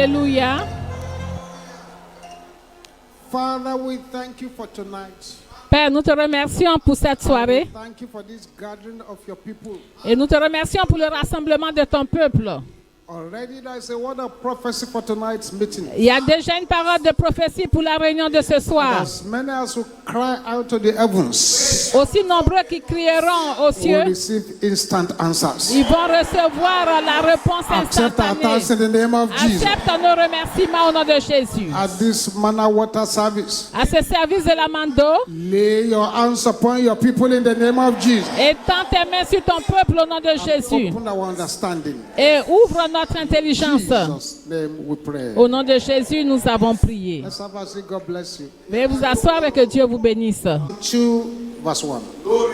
Alléluia. Father, we thank you for tonight. Père, nous te remercions pour cette soirée Thank you for this gathering of your people. et nous te remercions pour le rassemblement de ton peuple. Already there is a word of prophecy for tonight's meeting. Il y a déjà une parole de prophétie pour la réunion de ce soir. As many as will cry out to the heavens Aussi nombreux qui crieront aux will cieux, receive instant answers. ils vont recevoir la réponse Accept our thanks instantanée. in the name of Jesus. Accepte nos remerciements au nom de Jésus. At this manna water service, À ce service de la Mando, lay your hands upon your people in the name of Jesus. étends tes mains sur ton peuple au nom de Jésus Open our understanding. et ouvre notre intelligence. Jesus' name we pray. Au nom de Jésus, nous avons prié. Let's have a say, God bless you. Veuillez vous asseoir et que Dieu vous bénisse. 2 verse 1.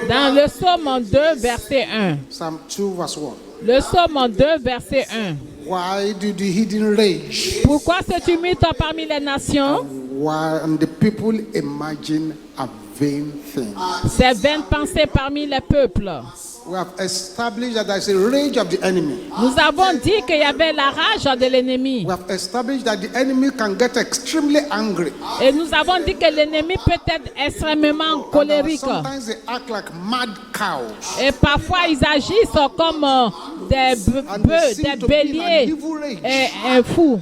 Dans le psaume 2, verset 1. Psalm 2 verse 1. Le psaume 2, verset 1. Why do the hidden rage? Pourquoi ce tumulte parmi les nations? Why and the people imagine a vain thing? Ces vaines pensées parmi les peuples. We have established that there is a rage of the enemy. Nous avons dit qu'il y avait la rage de l'ennemi. We have established that the enemy can get extremely angry. Et nous avons dit que l'ennemi peut être extrêmement And that colérique. sometimes they act like mad cows. Et parfois, ils agissent comme des béliers et fous.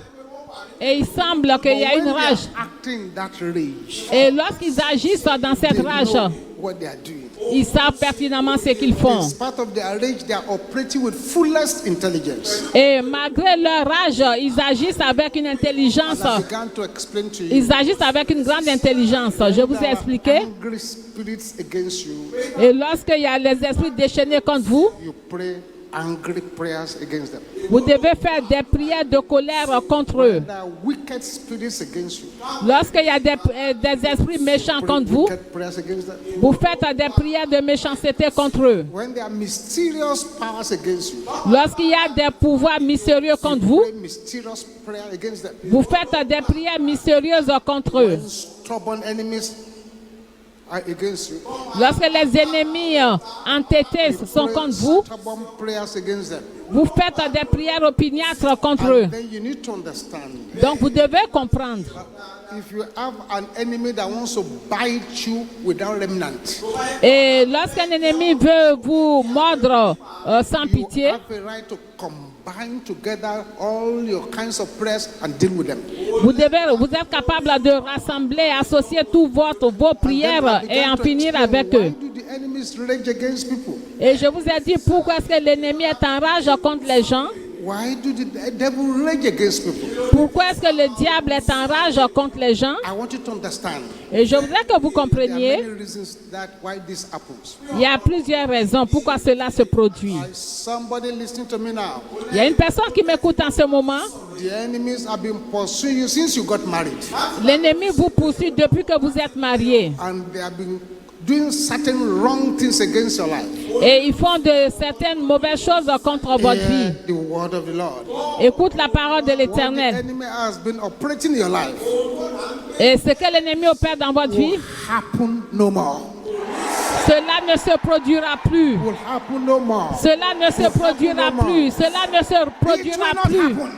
Et il semble qu'il y a But une when they rage. are acting that rage, Et lorsqu'ils agissent dans they cette rage, know what they are doing. ils savent pertinemment ce qu'ils font. In spite of their rage, they are operating with fullest intelligence. Et malgré leur rage, ils agissent avec une intelligence. As I began to explain to you, Ils agissent avec une grande intelligence. Je vous ai there are expliqué. angry spirits against you, Et lorsqu'il y a les esprits déchaînés contre vous, you pray angry prayers against them. vous devez faire des prières de colère contre eux. There are wicked spirits against you. Lorsqu'il y a des esprits méchants Pray contre vous, wicked prayers against them. vous faites des prières de méchanceté contre eux. When there are mysterious powers against you, Lorsqu'il y a des pouvoirs mystérieux contre vous, pray mysterious prayer against them. vous faites des prières mystérieuses contre eux. Stubborn enemies are against you. Lorsque les ennemis entêtés sont Pray contre vous, stubborn prayers against them. vous faites des prières opiniâtres contre eux. And then you need to understand, Donc vous devez comprendre. if you have an enemy that wants to bite you without remnant, Et lorsqu'un ennemi veut vous mordre sans you pitié, have a right to combine together all your kinds of prayers and deal with them. vous êtes capable de rassembler, associer toutes vos prières et en finir avec eux. Why do the enemies rage against people? Et je vous ai dit pourquoi est-ce que l'ennemi est en rage contre les gens. Why do the devil rage against people? Pourquoi est-ce que le diable est en rage contre les gens? I want you to understand. Et je voudrais que vous There are compreniez, many reasons that why this happens. il y a plusieurs raisons pourquoi cela se produit. Is somebody listening to me now? Il y a une personne qui m'écoute en ce moment. The enemies have been pursuing you since you got married, L'ennemi vous poursuit depuis que vous êtes mariés. and they have been doing certain wrong things against your life. Et ils font de certaines mauvaises choses contre votre vie. Hear the word of the Lord. Écoute la parole de What the l'Éternel. enemy has been operating in your life Et ce que l'ennemi opère dans votre vie, will happen no more. cela ne se produira plus. Will happen no more. Cela ne se produira plus. Cela ne se It will produira not plus. happen.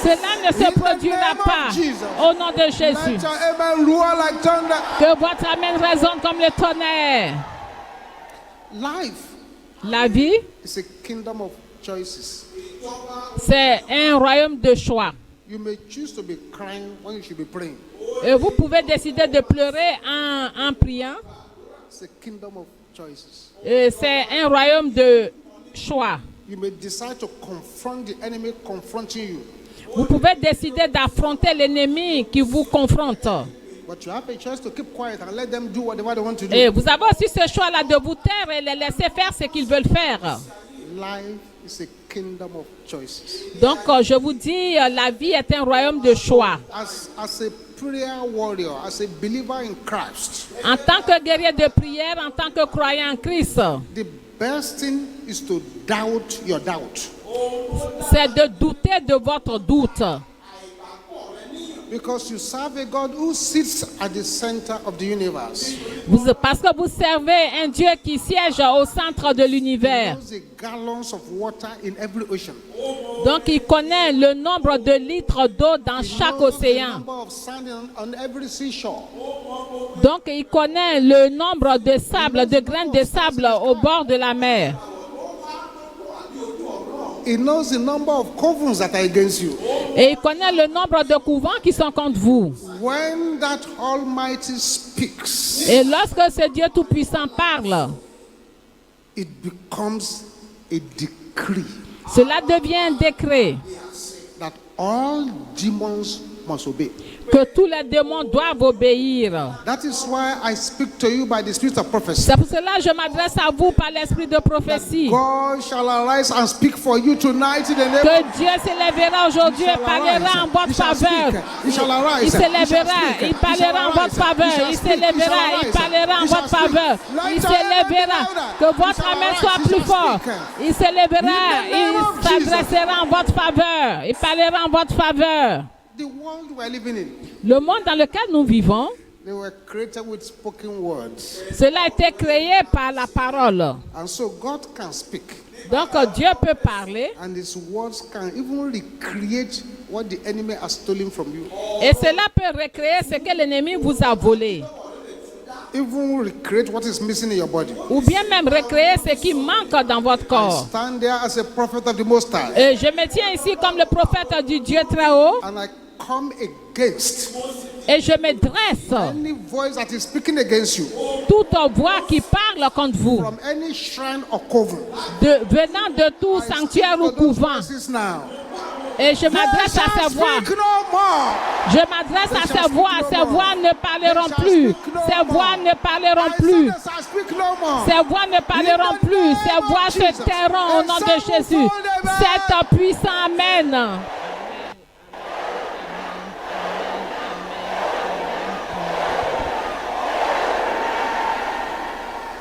Cela ne se In the produira name of pas. Jesus. Au nom de Jésus. Let your amen roar like thunder. Que votre amen résonne comme le tonnerre. Life La vie, is a kingdom of choices. c'est un royaume de choix. You may choose to be crying when you should be praying. Et vous pouvez décider de pleurer en priant. It's a kingdom of choices. Et c'est un royaume de choix. You may decide to confront the enemy confronting you. Vous pouvez décider d'affronter l'ennemi qui vous confronte. But you have a choice to keep quiet and let them do whatever they want to do. Et vous avez aussi ce choix-là de vous taire et les laisser faire ce qu'ils veulent faire. Life is a kingdom of choices. Donc, je vous dis, la vie est un royaume de choix. As a prayer warrior, as a believer in Christ, En tant que guerrier de prière, en tant que croyant en Christ, the best thing is to doubt your doubt. c'est de douter de votre doute. Because you serve a God who sits at the center of the universe. Parce que vous servez un Dieu qui siège au centre de He l'univers. knows the gallons of water in every ocean. Donc, il connaît le nombre de litres d'eau dans chaque He knows the océan. number of sand on every seashore. Donc, il connaît le nombre de sable, de graines de sable au bord de la mer. He knows the number of covens that are against you. Et il connaît le nombre de couvents qui sont contre vous. When that Almighty speaks, Et lorsque ce Dieu Tout-Puissant parle, it becomes a decree cela devient un décret that all demons must obey. que tous les démons doivent obéir. That is why I speak to you by the spirit of prophecy. C'est pour cela que je m'adresse à vous par l'esprit de prophétie. God shall arise and speak for you tonight in the name Que of Dieu s'élèvera aujourd'hui et parlera en votre faveur. Il s'élèvera, il parlera en votre faveur. Il s'élèvera, il parlera en votre faveur. Il s'élèvera. Que votre amen soit plus fort. Il s'élèvera, il s'adressera en votre faveur. Il parlera en votre faveur. the world we are living in. Le monde dans lequel nous vivons, They were created with spoken words. cela a été créé par la parole. And so God can speak. Donc Dieu peut parler And his words can even recreate what the enemy has stolen from you. et cela peut recréer ce que l'ennemi vous a volé. Even recreate what is missing in your body. Ou bien même recréer ce qui manque dans votre I corps. stand there as a prophet of the Most High. Et je me tiens ici comme le prophète du Dieu très haut And I come against et je me dresse any voice that is speaking against you toute voix qui parle contre vous, from any shrine or coven. venant de tout I sanctuaire speak ou to those couvent. voices now. Et je They m'adresse à shall ces voix. speak no more. Je m'adresse à ces voix. Ces voix ne parleront plus. Ces voix ne parleront I plus. said they shall speak no more. Ces voix ne parleront plus. Ces voix se tairont au nom de Jésus. Cet puissant Amen.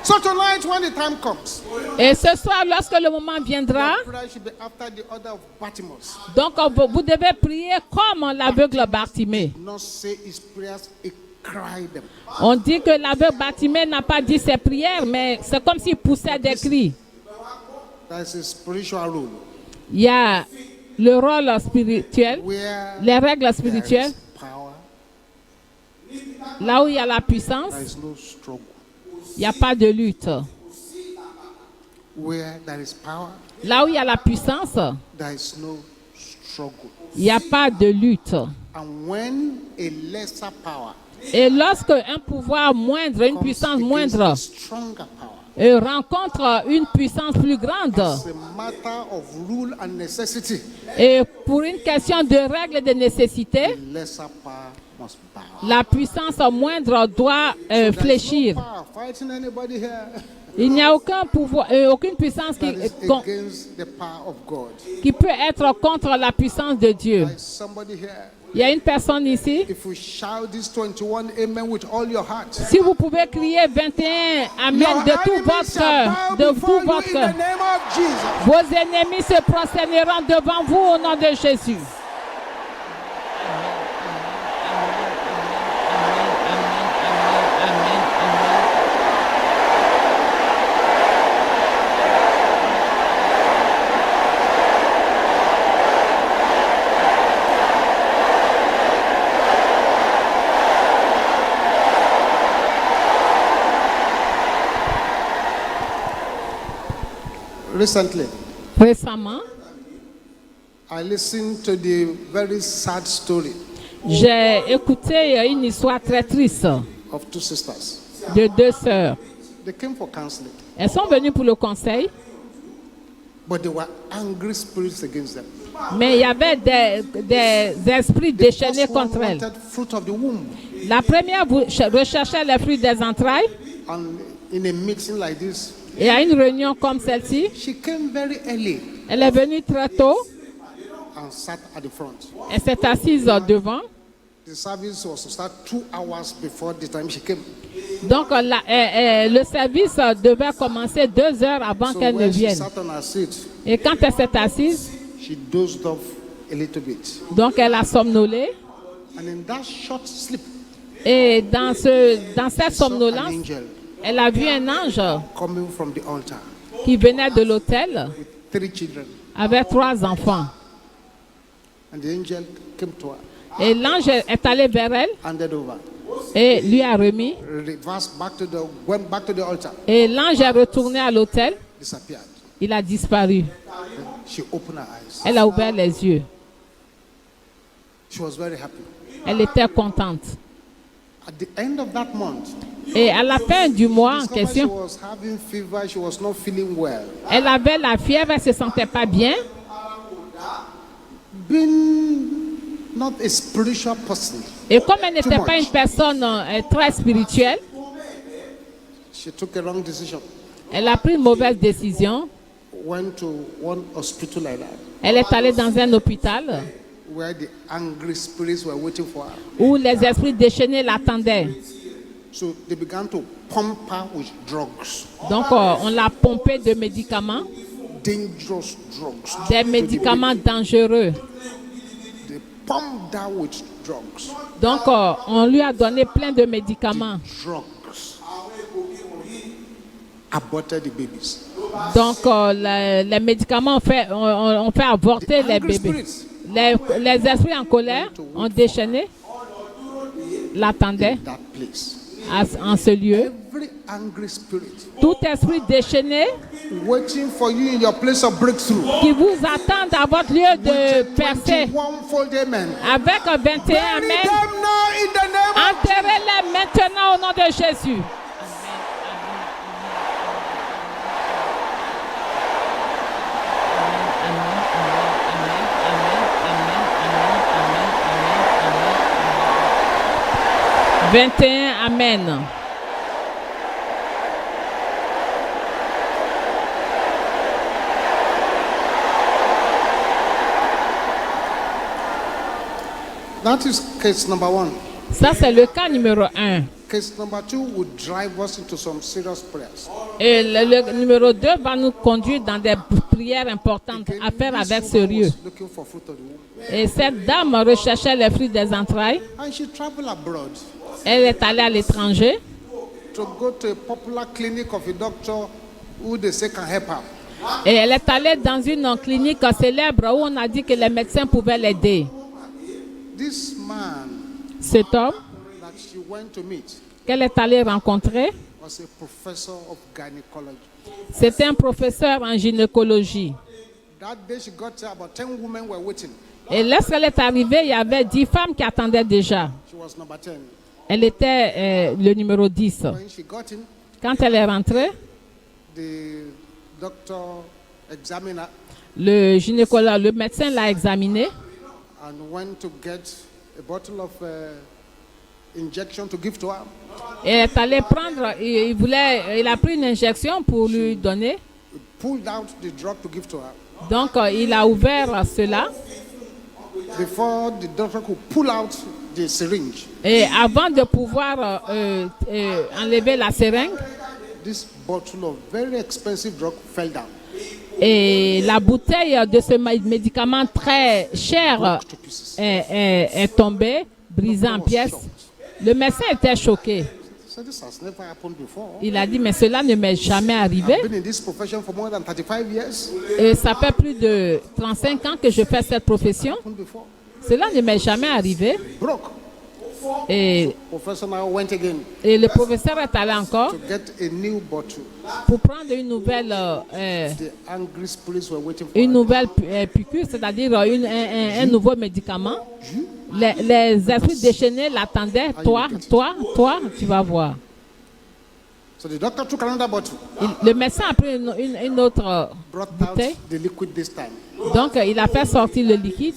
So tonight, when the time comes, Et ce soir, lorsque le moment viendra, your prayer should be after the order of Bartimaeus. donc vous devez prier comme l'aveugle Bartimée. Not say his prayers, he cried them. On dit que l'aveugle Bartimée n'a pas dit ses prières, mais c'est comme s'il poussait des cris. That is a spiritual rule. Il y a le rôle spirituel, Where les règles there spirituelles, is power, là où il y a la puissance, there is no struggle. il n'y a pas de lutte. Where there is power, Là où il y a la puissance, there is no struggle. il n'y a pas de lutte. And when a lesser power Et lorsque un pouvoir moindre, une comes puissance against moindre, a stronger power, rencontre une puissance plus grande, it's a matter of rule and necessity. et pour une question de règles et de nécessité, The lesser power must bow. la puissance moindre doit There is fléchir. no power fighting anybody here Il n'y a aucun pouvoir, aucune puissance that is against the power of God. qui peut être contre la puissance de Dieu. There is somebody here. Il y a une personne ici. If you shout this 21 amen with all your heart, Si vous pouvez crier 21 Amen your de tout enemies votre shall cœur, bow de before tout you votre in cœur, the name of Jesus. vos ennemis se prosterneront devant vous au nom de Jésus. Recently, Récemment, I listened to the very sad story j'ai écouté une histoire très triste of two sisters. de deux sœurs. They came for counseling, Elles sont venues pour le conseil, but there were angry spirits against them. mais il y avait des esprits The déchaînés first one contre elles. wanted fruit of the womb, La première recherchait les fruits des entrailles, and in a meeting like this, et à une réunion comme celle-ci, she came very early elle est venue très tôt, and sat at the front. elle s'est assise devant. The service was to start 2 hours before the time she came. Donc le service devait commencer 2 heures avant So qu'elle ne when she vienne. sat on her seat, Et quand elle s'est assise, she dozed off a little bit. donc elle a somnolé. And in that short sleep, Et dans cette saw an somnolence, angel elle a vu un ange coming from the altar qui venait de l'autel with 3 children. avec 3 enfants. And the angel came to her, Et l'ange est allé vers elle handed over, et lui a remis. went back to the altar, Et l'ange est retourné à l'autel. disappeared. Il a disparu. She opened her eyes. Elle a ouvert les yeux. She was very happy. Elle était contente. At the end of that month, Et à la fin du mois en discovered she question, was having fever. She was not feeling well. elle avait la fièvre, elle ne se sentait pas bien. Being not a spiritual person, Et comme elle n'était pas une personne très spirituelle, she took a wrong decision. elle a pris une mauvaise décision. Went to one hospital like that, Elle est allée dans un hôpital where the angry spirits were waiting for her. où les esprits déchaînés l'attendaient. So they began to pump her with drugs, Donc, on l'a pompée de médicaments, dangerous drugs. des médicaments dangereux. They pumped her with drugs. Donc, on lui a donné plein de médicaments. Drugs aborted the babies. Donc, les médicaments ont fait avorter les bébés. Les esprits en colère ont déchaîné, l'attendaient That place. en ce lieu. Every angry spirit Tout esprit déchaîné waiting for you in your place of breakthrough. qui vous attend à votre lieu de percée, 21-fold amen. avec un 21 Bury amen, them now in the name of enterrez-les maintenant au nom de Jésus. Amen, amen, amen, amen, amen, amen, amen, amen, amen, amen. 21 amen. That is case number 1. Ça, c'est le cas numéro 1. Case number 2 would drive us into some serious prayers. Et le numéro 2 va nous conduire dans des prières importantes à faire avec This woman sérieux. was looking for fruit of the womb. Et cette dame recherchait les fruits des entrailles. And she traveled abroad Elle est allée à l'étranger to go to a popular clinic of a doctor who they say can help her. et elle est allée dans une clinique célèbre où on a dit que les médecins pouvaient l'aider. This man Cet homme that she went to meet qu'elle est allée rencontrer, was a professor of gynecology. c'était un professeur en gynécologie. That day she got there, about 10 women were waiting. Et lorsqu'elle est arrivée, il y avait 10 femmes qui attendaient déjà. She was number 10. Elle était le numéro 10. When she got in, Quand elle est rentrée, the doctor examined her le gynécologue, le médecin l'a examinée and went to get a bottle of injection to give to her. et elle est allée prendre, il a pris une injection pour lui donner. He pulled out the drug to give to her. Donc, il a ouvert cela Before the doctor could pull out the syringe, et avant de pouvoir enlever la seringue, this bottle of very expensive drug fell down. et la bouteille de ce médicament très cher est tombée, brisée en pièces. Le médecin était choqué. So this has never happened before. Il a dit, mais cela ne m'est jamais arrivé. I've been in this profession for more than 35 years. Et ça fait plus de 35 ans que je fais cette profession. Happened before. Cela ne m'est jamais arrivé. Broke. Et Professor now went again le professeur est allé encore to get a new bottle. pour prendre une nouvelle, The angry spirits were waiting for une her. nouvelle piqûre, c'est-à-dire un nouveau médicament. Les esprits déchaînés l'attendaient. Toi, tu vas voir. So the doctor took another bottle, Le médecin a pris une autre brought out bouteille. the liquid this time. Donc, il a fait sortir le liquide.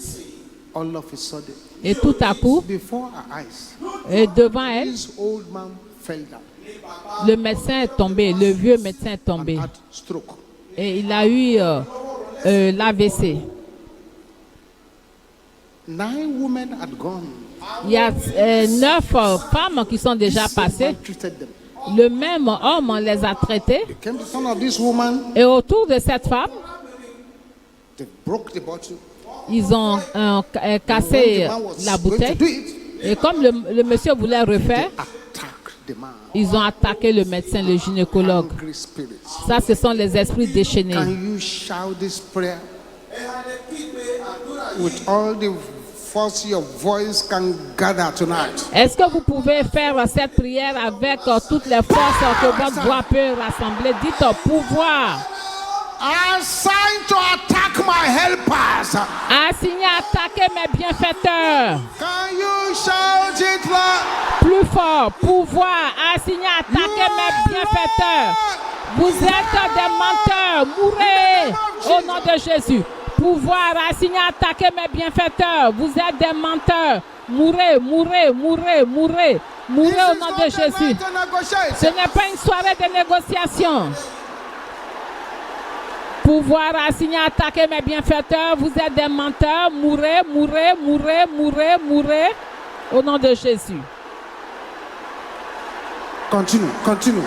All of a sudden, Et tout à coup, before her eyes, et devant elle, this old man fell down le médecin est tombé. Le vieux médecin est tombé. and had stroke. Et il a eu l'AVC. 9 women had gone. Il y a 9 femmes qui sont déjà This man passées. treated them. Le même homme les a traitées. They came to front of this woman. Et autour de cette femme, They broke the bottle. ils ont When cassé the man was la going to bouteille. do it, Et comme le monsieur voulait refaire, ils ont attaqué le médecin, le gynécologue. Ça, ce sont les esprits déchaînés. Can you shout this prayer with all the force your voice can gather tonight? Est-ce que vous pouvez faire cette prière avec toutes les forces que votre voix peut rassembler? Dites pouvoir. Assigned to attack my helpers. Assigné à attaquer mes bienfaiteurs. Can you shout it loud? Plus fort. Pouvoir. Assigné à attaquer mes bienfaiteurs. Vous êtes des menteurs. Mourrez au nom de Jésus. Pouvoir. Assigné à attaquer mes bienfaiteurs. Vous êtes des menteurs. Mourrez, mourrez, mourrez, mourrez. Mourrez au nom de Jésus. Ce n'est pas une soirée de négociation. Pouvoir assigner à attaquer mes bienfaiteurs. Vous êtes des menteurs. Mourrez, mourrez, mourrez, mourrez, mourrez. Au nom de Jésus. Continue, continue.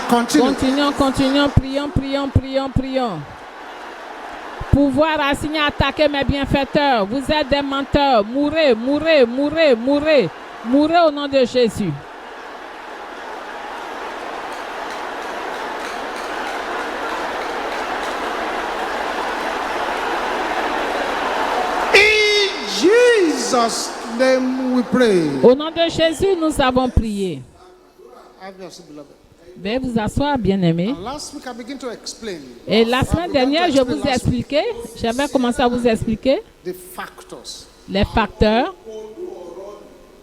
Continuons, continuons. Prions, prions, prions, prions. Pouvoir assigner à attaquer mes bienfaiteurs. Vous êtes des menteurs. Mourrez, mourrez, mourrez, mourrez. Mourrez au nom de Jésus. Jesus' name we pray. Au nom de Jésus, nous avons prié. Veuillez vous asseoir, bien-aimés. Et la semaine dernière, je vous ai expliqué, j'avais commencé à vous expliquer les facteurs.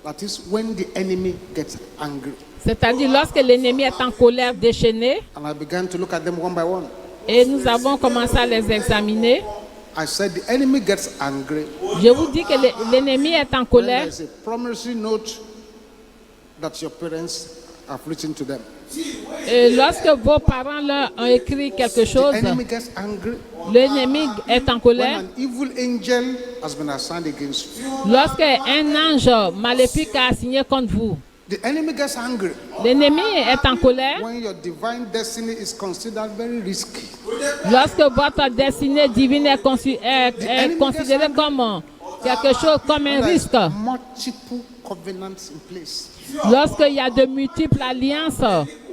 That is when the enemy gets angry. C'est-à-dire lorsque l'ennemi est en colère déchaînée. And I began to look at them one by one. Et nous avons commencé à les examiner. I said the enemy gets angry. Je vous dis que l'ennemi est en colère. There's a promissory note that your parents have written to them. Et lorsque vos parents leur ont écrit quelque chose, The enemy gets angry. L'ennemi est en colère. When an evil angel has been assigned against you. Lorsque un ange maléfique a signé contre vous. The enemy gets angry. L'ennemi est en colère. When your divine destiny is considered very risky. Lorsque votre destinée divine est considérée comme quelque chose, comme un risque. Multiple covenants in place. Lorsqu'il y a de multiples alliances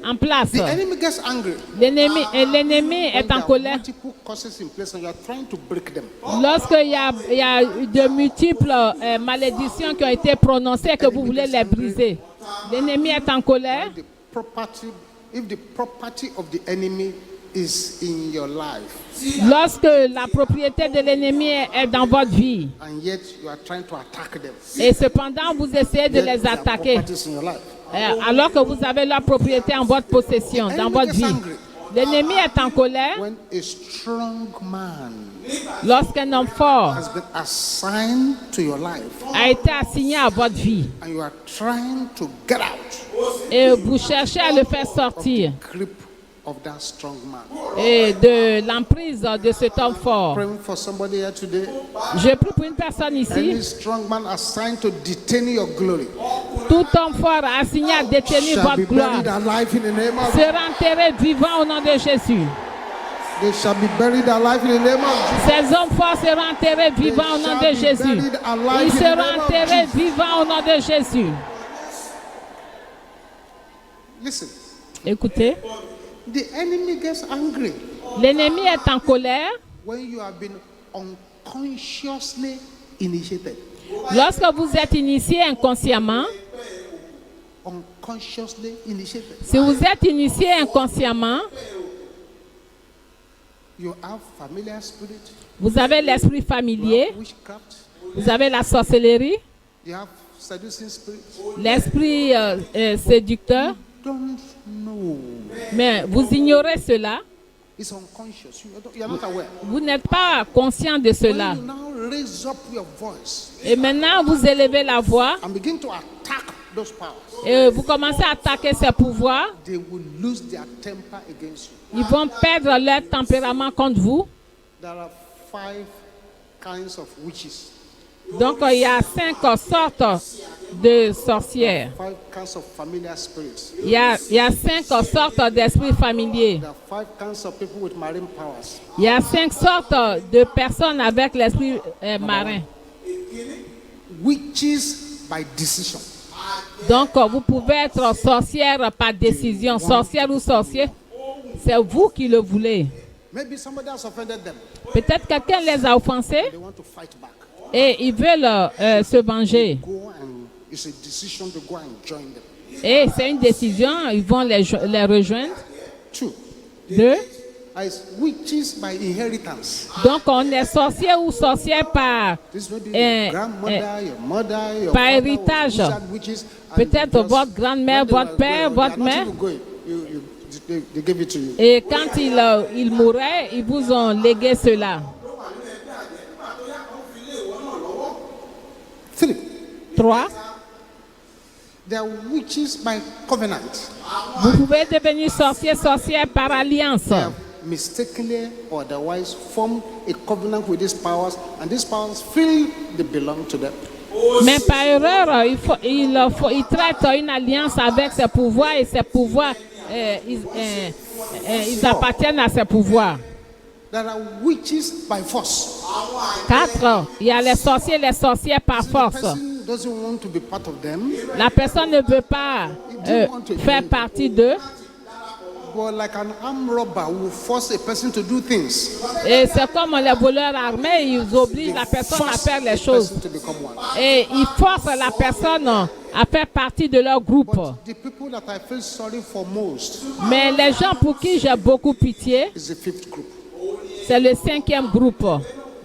en place. The enemy gets angry. L'ennemi est en colère. Multiple causes in place and you are trying to break them. Lorsqu'il y a de multiples malédictions qui ont été prononcées et que vous voulez les briser. L'ennemi est en colère. If the property of the enemy is in your life. Lorsque la propriété de l'ennemi est dans votre vie. And yet you are trying to attack them. Et cependant vous essayez de les attaquer. Alors que vous avez leur propriété en votre possession, dans votre vie. L'ennemi est en colère. When a strong man lorsqu'un homme fort has been assigned to your life, a été assigné à votre vie. And you are trying to get out. Et vous cherchez à le faire sortir. Of that strong man. Et de l'emprise de cet homme fort. For somebody here today. Je prie pour une personne ici. Any strong man assigned to detain your glory. Tout homme fort assigné à détenir votre gloire sera enterré vivant au nom de Jésus. They shall be buried alive in the name of Jesus. Ces hommes forts seront enterrés vivants au nom de Jésus. Ils seront enterrés vivants au nom de Jésus. Listen. Écoutez. The enemy gets angry. L'ennemi est en colère. When you have been unconsciously initiated. Lorsque vous êtes initié inconsciemment. Unconsciously initiated. Si vous êtes initié inconsciemment. You have familiar spirit. Vous avez l'esprit familier. Vous avez la sorcellerie. You have seducing spirit. L'esprit séducteur. Don't know. Mais vous ignorez cela. It's unconscious. You are not aware. Vous n'êtes pas conscient de cela. When you now raise up your voice, et maintenant, vous élevez la voix. And begin to attack those powers. Et vous commencez à attaquer ces pouvoirs. They will lose their temper against you. Ils vont perdre leur tempérament contre vous. There are 5 kinds of witches. Donc, il y a 5 sortes de sorcières. Il y a 5 sortes d'esprits familiers. Il y a 5 sortes de personnes avec l'esprit marin. Witches by decision. Donc, vous pouvez être sorcière par décision, sorcière ou sorcier. C'est vous qui le voulez. Maybe somebody has offended them. Peut-être quelqu'un les a offensés They want to fight back. et ils veulent se venger. Go and it's a decision to go and join them. Et c'est une décision, ils vont les rejoindre. 2. 2. As witches by inheritance. Donc, on est sorcier ou sorcière par, This may be your grandmother, your mother, your par father héritage. was wizard, witches, and Peut-être just- votre grand-mère, when they votre were père, going, votre they are not mère. even going. They give it to you. Et quand ils mouraient, ils vous ont légué cela. 3. 3. They are witches by covenant. Vous pouvez devenir sorcier, sorcière par alliance. They have mistakenly or otherwise formed a covenant with these powers, and these powers feel they belong to them. Mais par erreur, ils traitent une alliance avec ses pouvoirs et ses pouvoirs, ils appartiennent à ses pouvoirs. There are witches by force. 4. Il y a les sorciers et les sorcières par The force. person doesn't want to be part of them, La personne ne veut pas faire partie d'eux. but like an armed robber will force a person to do things. Et c'est comme les voleurs armés, ils obligent la personne à faire les choses. Person to become one. Et ils forcent la personne à faire partie de leur groupe. The people that I feel sorry for most Mais les gens pour qui j'ai beaucoup pitié, is the 5th group. c'est le 5e groupe.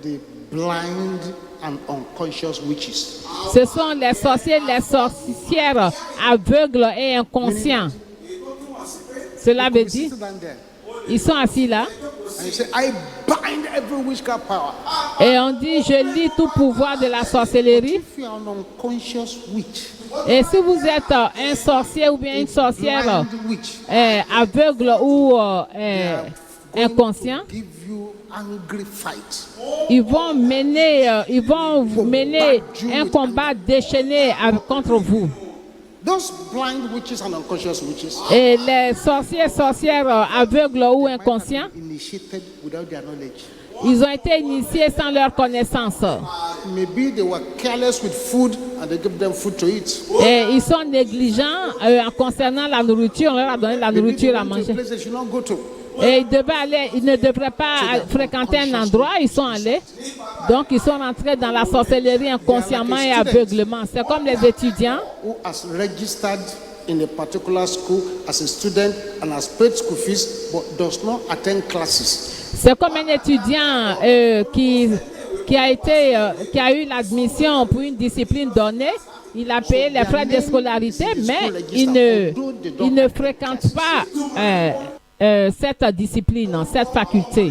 The blind and unconscious witches. Ce sont les sorciers, les sorcières aveugles et inconscients. Cela veut dire, Sit down there ils sont assis là and you say, I bind every witchcraft power. et on dit, je lis tout pouvoir de la sorcellerie. If you are an unconscious witch, Et si vous êtes un sorcier ou bien une sorcière blind witch, aveugle ou inconscient, give you angry fight. ils vont mener un combat déchaîné contre vous. Those blind witches and unconscious witches Et les sorciers, sorcières aveugles ou inconscients, initiated without their knowledge. ils ont été initiés sans leur connaissance. Maybe they were careless with food and they give them food to eat. Et ils sont négligents en concernant la nourriture. On leur a donné de la Maybe they nourriture à went to a manger. place they should not go to. Et ils ne devraient pas fréquenter un endroit. Ils sont allés. Donc, ils sont rentrés dans la sorcellerie inconsciemment et aveuglement. C'est comme les étudiants Who has registered in a particular school as a student and has paid school fees but does not attend classes. C'est comme un étudiant qui a eu l'admission pour une discipline donnée. Il a payé les frais de scolarité, mais il ne fréquente pas cette discipline, cette faculté.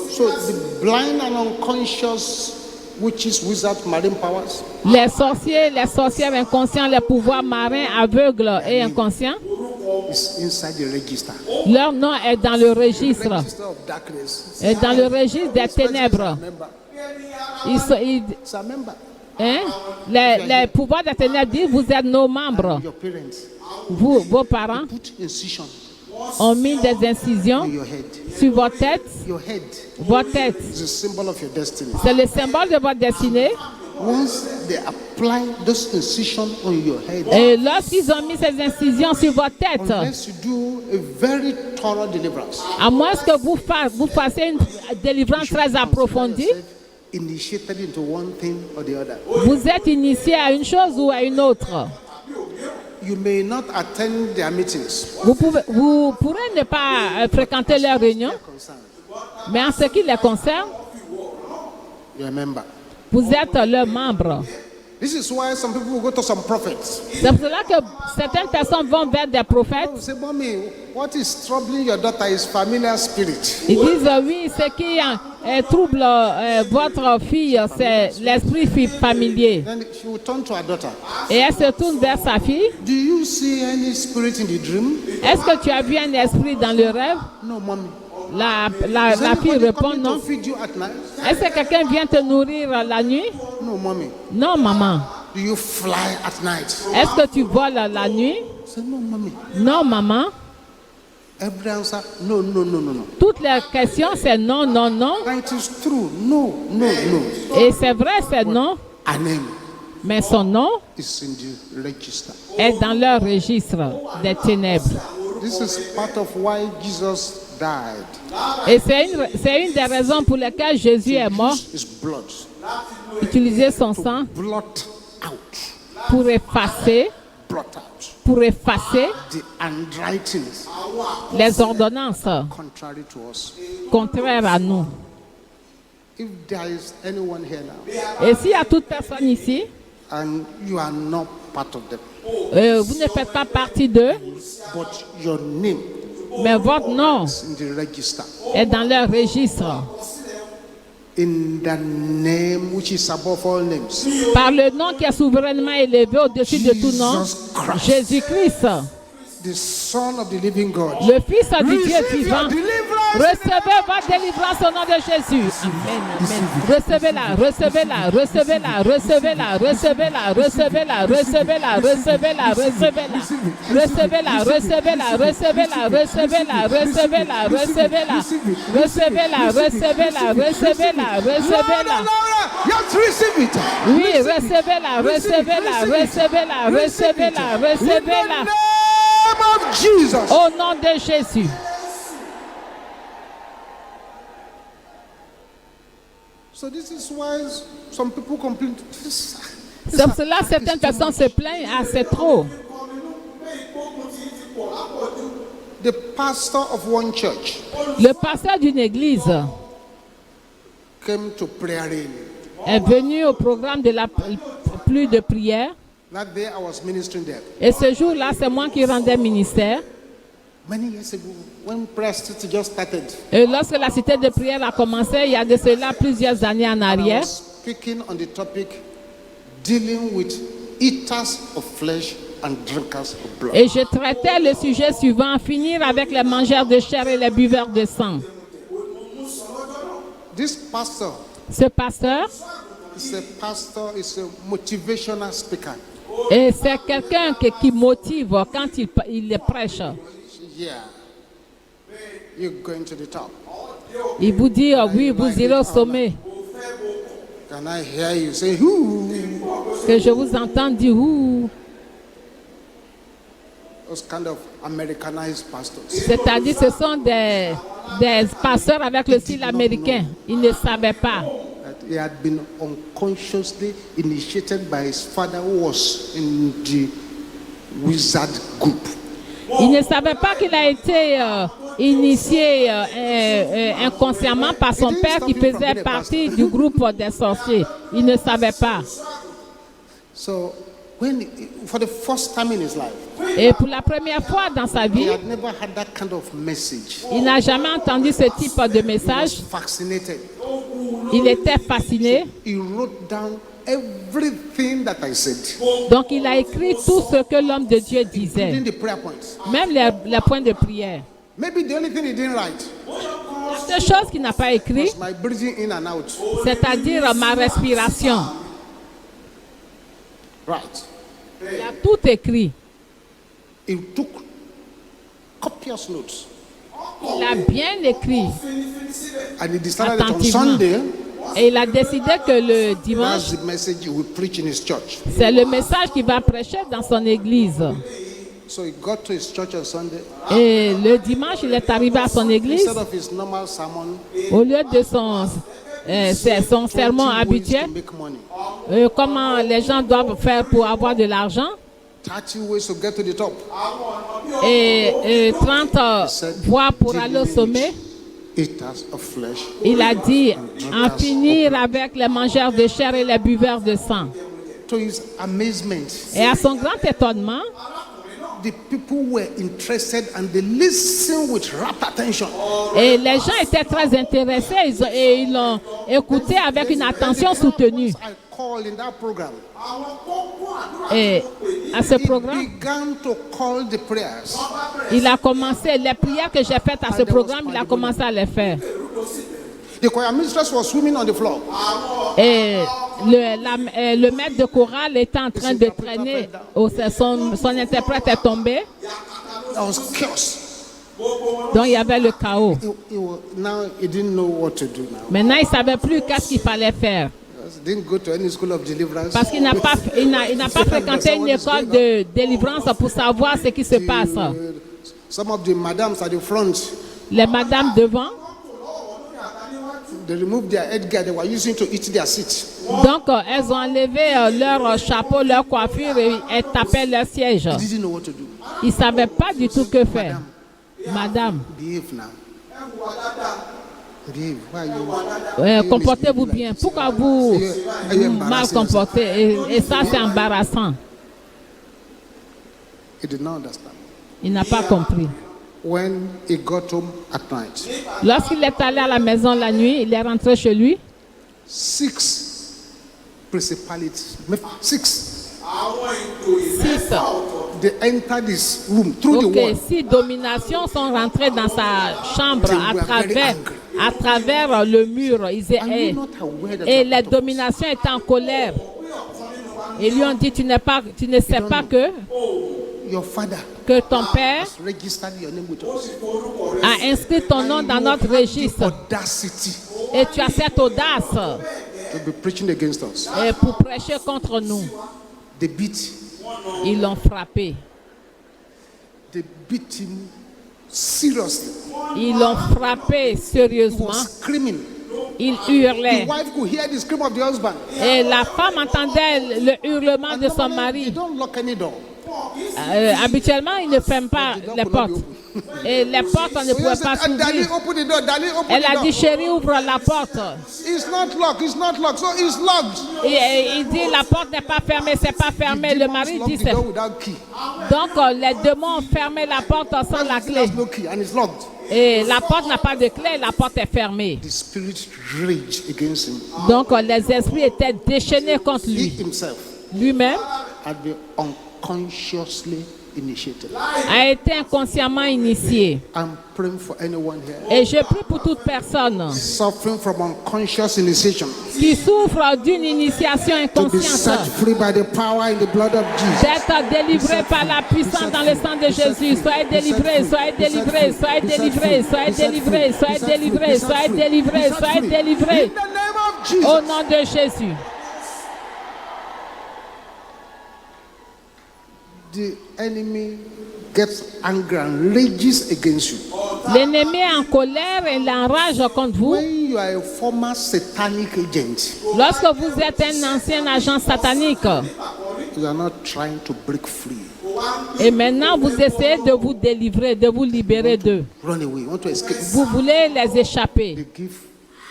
So the blind and unconscious witches, wizards, marine powers, Les sorciers, les sorcières inconscients, les pouvoirs marins, aveugles et inconscients, is inside the register. leur nom est dans le registre. Register of darkness. Et dans le registre des ténèbres. It's a member. Les pouvoirs des ténèbres disent, vous êtes nos membres. Your parents Vous, vos parents, put incision ont mis des incisions in your head. sur votre tête. Your head Votre tête, is a symbol of your destiny. c'est le symbole de votre destinée. Once they apply those incisions on your head, Et lorsqu'ils ont mis ces incisions sur votre tête, unless you do a very thorough deliverance, à moins que vous fassiez une délivrance très approfondie, initiated into one thing or the other. vous êtes initié à une chose ou à une autre. You may not attend their meetings. Vous pourrez ne pas fréquenter leurs réunions, mais en ce qui les concerne, You're a member. vous êtes leur membre. This is why some people will go to some prophets. C'est pour cela que certaines personnes vont vers des prophètes. They say, Mommy, what is troubling your daughter is familiar spirit. Ils disent oui, ce qui trouble votre fille, c'est l'esprit familier. Then she will turn to her daughter. Et elle se tourne vers sa fille. Do you see any spirit in the dream? Est-ce que tu as vu un esprit dans le rêve? No, Mommy. La Is fille anybody répond coming non. to feed you at night? Est-ce que quelqu'un vient te nourrir la nuit? No, Mommy. Non, maman. Do you fly at night? Est-ce que tu voles la nuit? Say, no, Mommy. Non, maman. Every answer, no, no, no, no, no. Toutes les questions, c'est non, non, non. And it is true. No, no, no. Et c'est vrai, c'est non. A name. Mais son nom is in the register. est dans leur registre des ténèbres. This is part of why Jesus died. Et c'est une des raisons pour lesquelles Jésus est mort. His blood. Utiliser son sang Blot out. pour effacer The handwritings les ordonnances contrary to us. contraires à nous. If there is anyone here now, Et s'il y a toute personne ici, and you are not part of them, vous ne faites pas partie d'eux, but your name mais votre nom is in the register. est dans leur registre. In the name which is above all names. Par le nom qui est souverainement élevé au-dessus de tout nom, Jésus-Christ, the Son of the living God. le Fils du Dieu Receive vivant. your deliverance. Recevez votre délivrance au nom de Jésus. Amen, amen. Recevez-la, recevez-la, recevez-la, recevez-la, recevez-la, recevez-la, recevez-la, recevez-la, recevez-la. Recevez-la, recevez-la, recevez-la, recevez-la, recevez-la, recevez-la. Recevez-la, recevez-la, recevez-la, recevez-la. Just receive it. Oui, recevez-la, recevez-la, recevez-la, recevez-la, recevez-la. Of Jesus. Au nom de Jésus. So this is why some people complain. C'est pour cela que certaines personnes se plaignent. Ah, c'est trop. The pastor of one church Le pasteur d'une église came to prayer in. est venu au programme de la pluie de prière. That day I was ministering there. Et ce jour-là, c'est moi qui rendais ministère. Many years ago, when prayer city just started, Et lorsque la cité de prière a commencé, il y a de cela plusieurs années en I arrière, was speaking on the topic dealing with eaters of flesh and drinkers of blood. et je traitais le sujet suivant, finir avec les mangeurs de chair et les buveurs de sang. This pastor Ce pasteur, is a motivational speaker. et c'est quelqu'un qui motive quand il prêche. Yeah, you're going to the top. Il vous dit, oh oui, vous irez au sommet. Can I hear you say, "Whoo"? Que je vous entends dire, ouh. Those kind of Americanized pastors. C'est-à-dire ce sont des pasteurs avec le style américain. Ils ne savaient pas. That he had been unconsciously initiated by his father, who was in the wizard group. Il ne savait pas qu'il a été initié inconsciemment par son père qui faisait partie du groupe des sorciers. Il ne savait pas. So, for the first time in his life, Et pour la première fois dans sa he vie, had never had that kind of message. il n'a jamais entendu ce type de He was message. fascinated. Il était fasciné. He wrote down everything that I said, Donc il a écrit tout ce que l'homme de Dieu disait, including the prayer points. même les points de prière. Maybe the only thing he didn't write La seule chose qu'il n'a pas écrit, was my breathing in and out. c'est-à-dire ma respiration. Right. Il a tout écrit. He took copious notes. Il a bien écrit. And he decided that on Attentivement. Sunday, Et il a décidé que le dimanche, that's the message he will preach in his church. c'est le message qu'il va prêcher dans son église. So he got to his church on Sunday. Et le dimanche, il est arrivé à son église. Instead of his normal sermon, Au lieu de son sermon 20 ways habituel, to make money. comment les gens doivent faire pour avoir de l'argent, 30 ways to get to the top. et 30 voies pour aller au sommet. Eaters of flesh. Il a dit en finir avec les mangeurs de chair et les buveurs de sang. To his amazement, Et à son grand étonnement, the people were interested and they listened with rapt attention. et les gens étaient très intéressés et ils l'ont écouté avec une attention soutenue. I called in that program. Et à ce He programme, began to call the prayers. il a commencé, les prières que j'ai faites à ce programme, il a commencé à les faire. The choir mistress was swimming on the floor. Et le maître de chorale était en train de traîner. Son interprète est tombé. There was chaos. Donc il y avait le chaos. Now he didn't know what to do now. Maintenant, il ne savait plus qu'est-ce qu'il fallait faire. Because he didn't go to any school of deliverance. Parce qu'il n'a pas fréquenté une école de délivrance pour savoir ce qui se passe. Some of the madams at the front, Les madames devant, they removed their headgear they were using to eat their seat. donc elles ont enlevé leur chapeau, leur coiffure et elles tapaient leur siège. They didn't know what to do. Ils ne savaient pas du tout que faire. Madame, Behave now. Behave. Why are you? comportez-vous bien. Pourquoi vous mal comportez? Et ça, c'est embarrassant. He did not understand. Il n'a pas compris. When he got home at night, Lorsqu'il est allé à la maison la nuit, il est rentré chez lui. 6 principalities, 6, 6. they entered this room through the wall. 6 dominations sont rentrées dans sa chambre à travers le mur. Et les dominations étaient en colère. Et lui ont dit, tu ne sais pas que Your father ton père has registered your name with us. a inscrit ton nom dans notre registre. Audacity Et tu as cette audace to be preaching against us. pour prêcher contre nous. They beat. Ils l'ont frappé. They beat him seriously. Ils l'ont frappé He sérieusement. was screaming. Il The hurlait. wife could hear the scream of the husband. Et la femme entendait le hurlement de son They mari. don't lock any door. Habituellement, il ne ferme pas les portes. Et les portes, on ne pouvait pas Daddy, s'ouvrir. open the door. Daddy, open Elle the a door. dit, chérie, ouvre la porte. It's not locked. It's not locked. So it's locked. Et il dit, la porte n'est pas fermée, c'est pas fermé. Le mari dit, Lock the door without key. donc les démons ont fermé la porte sans la clé. There's no key and it's locked. Et la porte n'a pas de clé, la porte est fermée. The spirit raged against him. Donc les esprits étaient déchaînés contre He lui. himself Lui-même had been unconsciously initiated. a été inconsciemment initié. I'm praying for anyone here Et je prie pour toute personne suffering from unconscious initiation qui souffre d'une initiation to be set inconsciente, free by the power in the blood of Jesus. d'être délivré par la puissance dans le sang de Jésus. Soyez délivrés, soyez délivrés, soyez délivrés, soyez délivrés, soyez délivrés, soyez délivrés, soyez délivrés. In the name of Jesus. Au nom de Jésus. The enemy gets angry and rages against you. L'ennemi est en colère et l'enrage contre vous. When you are a former satanic agent, Lorsque vous êtes un ancien agent satanique you are not trying to break free. et maintenant vous essayez de vous délivrer, de vous libérer d'eux. Run away. You want to escape. Vous voulez les échapper. They give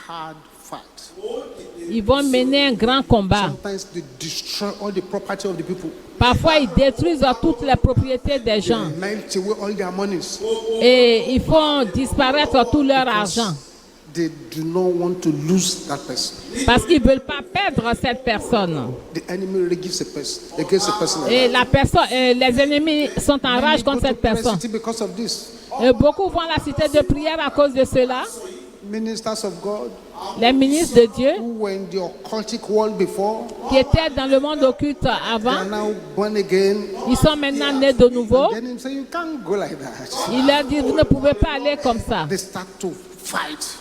hard fight. Ils vont mener un grand combat. Sometimes they destroy all the property of the people. Parfois, ils détruisent toutes les propriétés des gens Melt away all their monies. et ils font disparaître tout leur argent They do not want to lose that person. parce qu'ils ne veulent pas perdre cette personne. The enemy rages against a person. Et la personne, les ennemis sont en rage contre cette personne. Because of this. Et beaucoup vont à la cité de prière à cause de cela. Ministers of God Les ministres de Dieu who were in the occultic world before, qui étaient dans le monde occulte they are avant, now born again. ils sont maintenant nés de nouveau. Then he say, you can't go like that. Il leur dit, vous ne pouvez pas aller comme ça. They start to fight.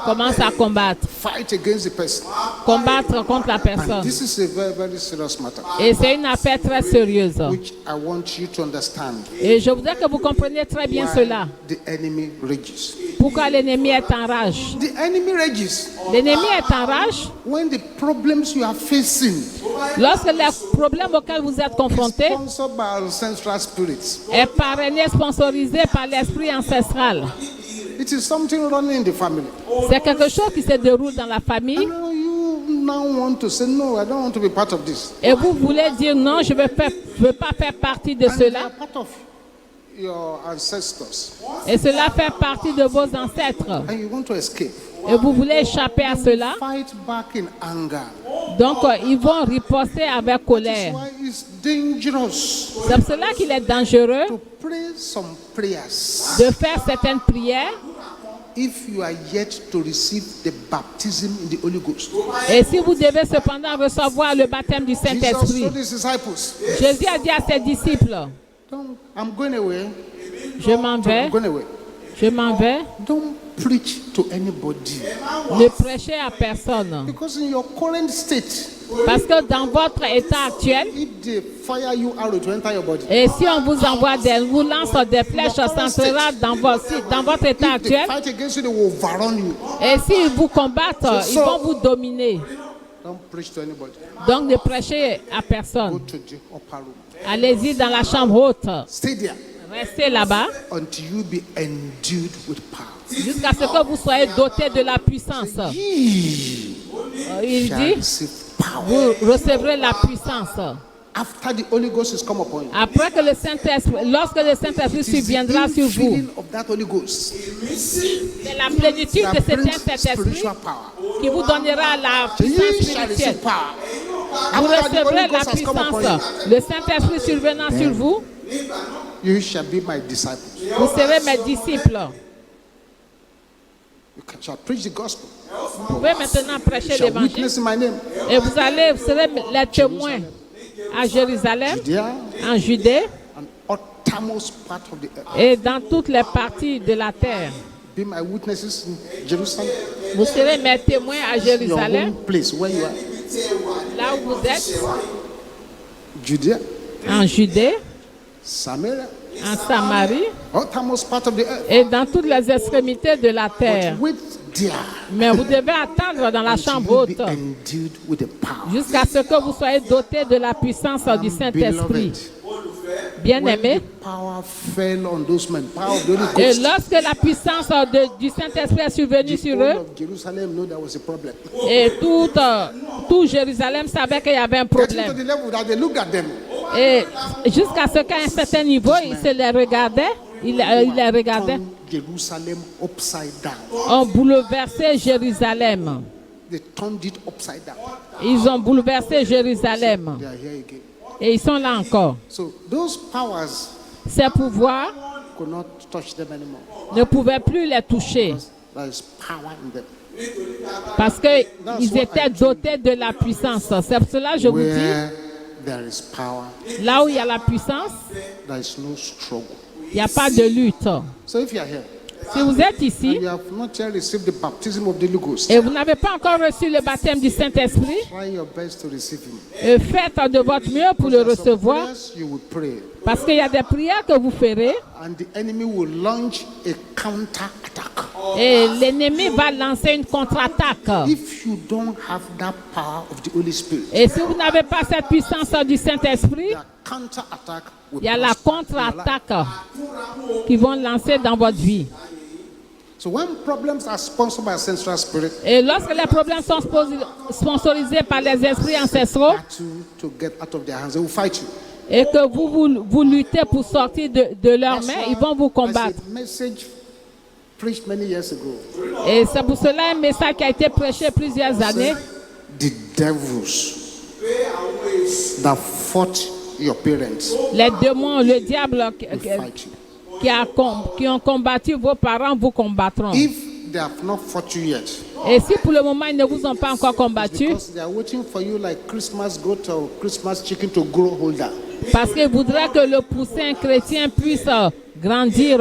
Commence à combattre. Fight against the person. Combattre contre la And personne. this is a very, very serious matter, Et c'est une affaire très sérieuse. which I want you to understand. Et je voudrais que vous compreniez très bien Why cela. the enemy rages. Pourquoi l'ennemi est en rage? The enemy rages L'ennemi est en rage when the problems you are facing lorsque les problèmes auxquels vous êtes confrontés sponsored by ancestral spirits. est parrainé, sponsorisé par l'esprit ancestral. It is something running in the family. C'est quelque chose qui se déroule dans la famille And now you now want to say, no, I don't want to be part of this. et vous voulez dire non, je ne veux pas faire partie de And they cela. are part of your ancestors. Et cela fait partie de vos ancêtres. And you want to escape. Et vous voulez échapper à cela. Fight back in anger. Donc, ils vont riposter avec That's colère. why it's dangerous C'est pour cela qu'il est dangereux to pray some prayers de faire certaines prières. if you are yet to receive the baptism in the Holy Ghost. Et si vous devez cependant recevoir le baptême du Jesus Saint-Esprit, told his disciples, Jésus a dit à ses disciples, I'm going away. je m'en vais, I'm going away. Je m'en vais. Don't preach to anybody. Ne prêchez à personne. Because in your current state, Parce que dans votre état actuel, if they fire you arrow to enter your body, et si on vous envoie vous lance des flèches, ça entrera dans votre état if they actuel. fight against you, they will overrun you. Et s'ils vous combattent, ils vont vous dominer. Don't preach to anybody. Donc ne prêchez à Go personne. to the upper room. Allez-y dans la chambre haute. Stay there Restez là-bas until you be endued with power. jusqu'à ce que vous soyez dotés de la puissance. Ye Il shall dit, receive power. vous recevrez la puissance. After the Holy Ghost is come upon you. Après que le Saint-Esprit, lorsque le Saint-Esprit It is the surviendra sur vous, infilling of that Holy Ghost c'est la plénitude de that cet brings Saint-Esprit spiritual power. qui vous donnera la Ye puissance shall spirituelle. receive power. Vous After the recevrez Holy la Ghost has come upon puissance. you, Le Saint-Esprit survenant sur vous, you shall be my disciples. vous serez mes disciples. You shall preach the gospel. Vous pouvez maintenant You prêcher shall l'évangile. witness in my name. Et vous serez les témoins à Jérusalem, Judea en Judée and uttermost part of the earth. et dans toutes les parties de la terre. Be my witnesses in Jerusalem, Vous serez mes témoins à your Jérusalem, home place where you are. là où vous êtes, Judea, en Judée, Samaria, en Samarie uttermost part of the earth. et dans toutes les extrémités de la terre. But wait there Mais vous devez attendre dans la until chambre you haute be endued with the power. jusqu'à ce que vous soyez dotés de la puissance du Saint-Esprit. When Bien-aimés, the power fell on those men, power of the Holy et Ghost, lorsque la puissance du Saint-Esprit est survenue the sur whole eux, of Jerusalem knew there was a problem. et tout Jérusalem savait qu'il y avait un Getting to problème. the level that they looked at them. Et jusqu'à ce qu'à un certain niveau, il se les regardait, il les regardait, Turned Jerusalem upside down. ont bouleversé Jérusalem. They turned it upside down. Ils ont bouleversé Jérusalem. They are here again. Et ils sont là encore. So those powers Ces pouvoirs could not touch them anymore. ne pouvaient plus les toucher There is power in them. parce qu'ils étaient dotés de la puissance. C'est pour cela que je vous dis, Where there is power, là où il y a la puissance, there is no struggle. il n'y a pas de lutte. So if you are here Si vous êtes and ici you have not yet received the baptism of the Holy Ghost, et vous n'avez pas encore reçu le baptême du Saint-Esprit, try your best to receive Him. faites de votre mieux pour le There are some recevoir prayers you will pray, parce qu'il y a des prières que vous ferez and the enemy will launch a counter attack. et l'ennemi va lancer une contre-attaque. If you don't have that power of the Holy Spirit, Et si vous n'avez pas cette puissance du Saint-Esprit, the counter attack will il y a la prosper in your life. contre-attaque qui vont lancer dans votre vie. So when problems are sponsored by a sensual spirit, Et lorsque les problèmes sont sponsorisés par les esprits ancestraux battle to get out of their hands, they will fight you. et que vous luttez pour sortir de leurs mains, ils vont vous combattre. That's a message preached many years ago. Et c'est pour cela un message qui a été prêché plusieurs années. The devils that fought your parents Les démons, le diable will fight you. qui ont combattu vos parents vous combattront. If they have not fought you yet, Et si pour le moment ils ne vous ont pas encore combattu, because they are waiting for you like Christmas goat or Christmas chicken to grow older. parce qu'ils voudraient que le poussin chrétien puisse grandir.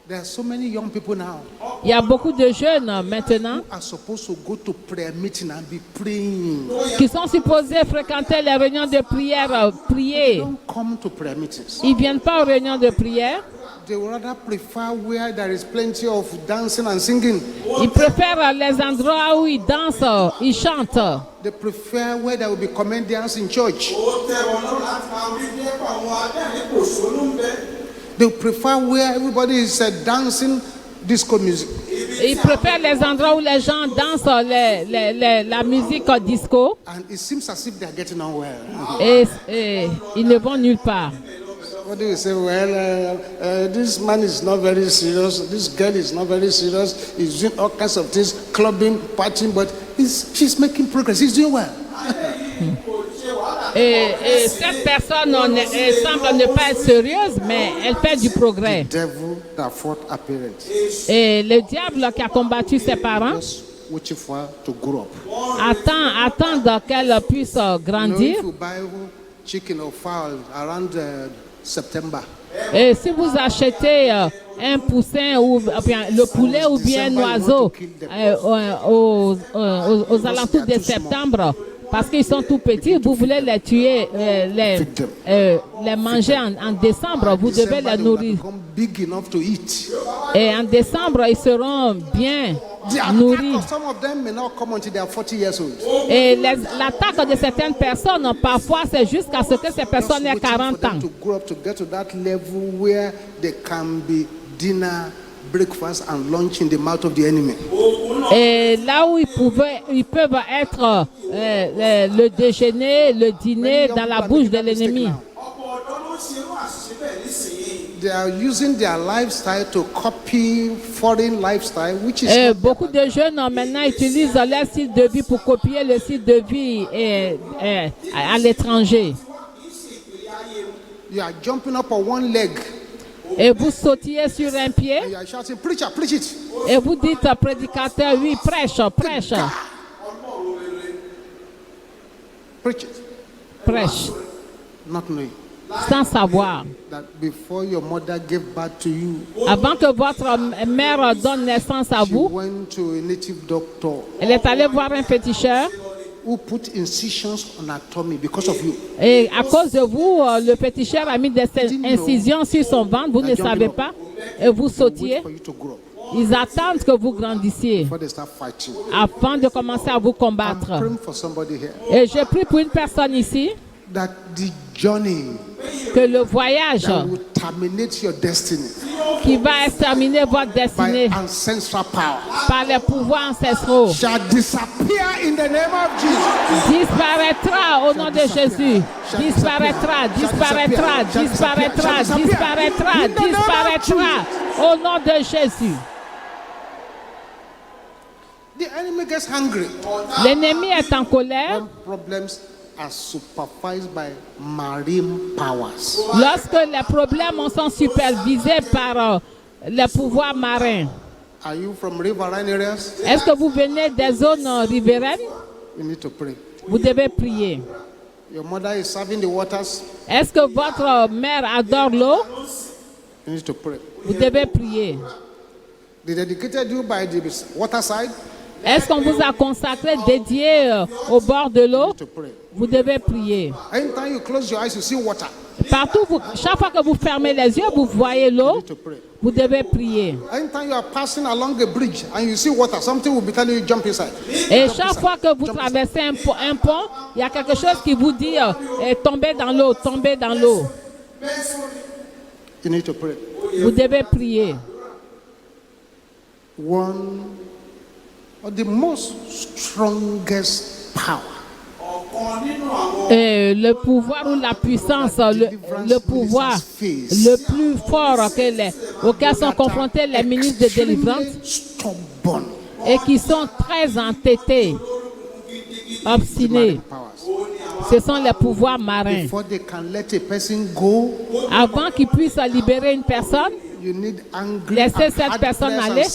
There are so many young people now Il y a beaucoup de jeunes maintenant who are supposed to go to prayer meeting and be praying. qui sont supposés fréquenter les réunions de prière, prier. Don't come to prayer meetings. Ils ne viennent pas aux réunions de prière. They would rather prefer where there is plenty of dancing and singing. Ils préfèrent les endroits où ils dansent, ils chantent. They prefer where there will be comedians in church. They prefer where everybody is dancing disco music. Ils préfèrent les endroits où les gens dansent la musique disco And it seems as if they are getting on well. et ils ne vont nulle part. What do you say? Well, this man is not very serious. This girl is not very serious. He's doing all kinds of things, clubbing, partying, but she's making progress. He's doing well. Et cette personne semble ne pas être sérieuse, mais elle fait du progrès. The devil that fought our parents, Et le diable qui a combattu ses parents just waiting for her to grow up. attend qu'elle puisse You know, grandir. if you buy chicken or fowl around September, Et si vous achetez un poussin ou bien le poulet ou bien un oiseau aux alentours de septembre, parce qu'ils sont tout petits, vous voulez les tuer, les manger en décembre, vous devez les nourrir. Et en décembre, ils seront bien nourris. Et l'attaque de certaines personnes, parfois, c'est jusqu'à ce que ces personnes aient 40 ans. Breakfast and lunch in the mouth of the enemy. Et là où ils peuvent être le déjeuner, le dîner dans la bouche de l'ennemi. They are using their lifestyle to copy foreign lifestyle, which is beaucoup de jeunes maintenant utilisent leur style de vie pour copier le style de vie à l'étranger. You are jumping up on one leg. Et vous sautillez sur un pied. Shouting, preacher, preach it. Et vous dites, prédicateur, oui, prêche, prêche. Preach it. Prêche. Not knowing. Sans savoir. That before your mother gave birth to you, avant que votre mère donne naissance à vous, she went to a native doctor. Elle est allée voir un féticheur. Who put incisions on her tummy because of you. Et à cause de vous, le féticheur a mis des incisions sur son ventre, vous ne savez pas, et vous sautiez. Ils attendent que vous grandissiez avant de commencer à vous combattre. Et je prie pour une personne ici que le voyage qui va exterminer votre destinée par les pouvoirs ancestraux disparaîtra au nom de Jésus. Disparaîtra, disparaîtra, disparaîtra, disparaîtra, disparaîtra au nom de Jésus. L'ennemi est en colère. Are supervised by marine powers. Lorsque les problèmes sont supervisés par les pouvoirs marins. Are you from riverine areas? Est-ce que vous venez des zones riveraines? You need to pray. Vous devez prier. Your mother is serving the waters. Est-ce que votre mère adore l'eau? You need to pray. Vous devez prier. They dedicated you by the waterside. Est-ce qu'on vous a consacré, dédié au bord de l'eau? Vous devez prier. Anytime you close your eyes, you see water. Partout, chaque fois que vous fermez les yeux, vous voyez l'eau. Vous devez prier. Anytime you are passing along a bridge and you see water, something will be telling you jump inside. Et chaque fois que vous traversez un pont, il y a quelque chose qui vous dit tombez dans l'eau, tombez dans l'eau. You need to pray. Vous devez prier. One of the most strongest power. Le pouvoir ou la puissance, le pouvoir le plus fort auquel sont confrontés les ministres de délivrance et qui sont très entêtés, obstinés. Ce sont les pouvoirs marins. Avant qu'ils puissent libérer une personne, laissez cette personne aller.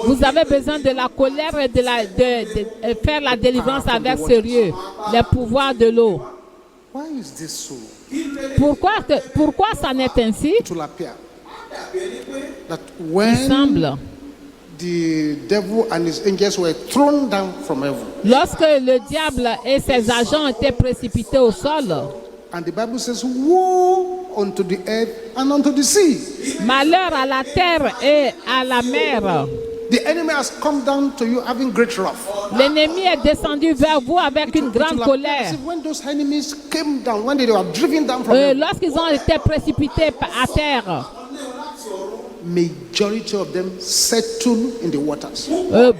Vous avez besoin de la colère et de faire la délivrance avec sérieux. Les pouvoirs de l'eau. Pourquoi ça n'est ainsi? Il semble. Lorsque le diable et ses agents étaient précipités au sol. And the Bible says, woe unto the earth and unto the sea. Malheur à la terre et à la mer. The enemy has come down to you having great wrath. L'ennemi est descendu vers vous avec une grande colère. When those enemies came down, when they were driven down from heaven, lorsqu'ils ont été précipités à terre, majority of them settled in the waters.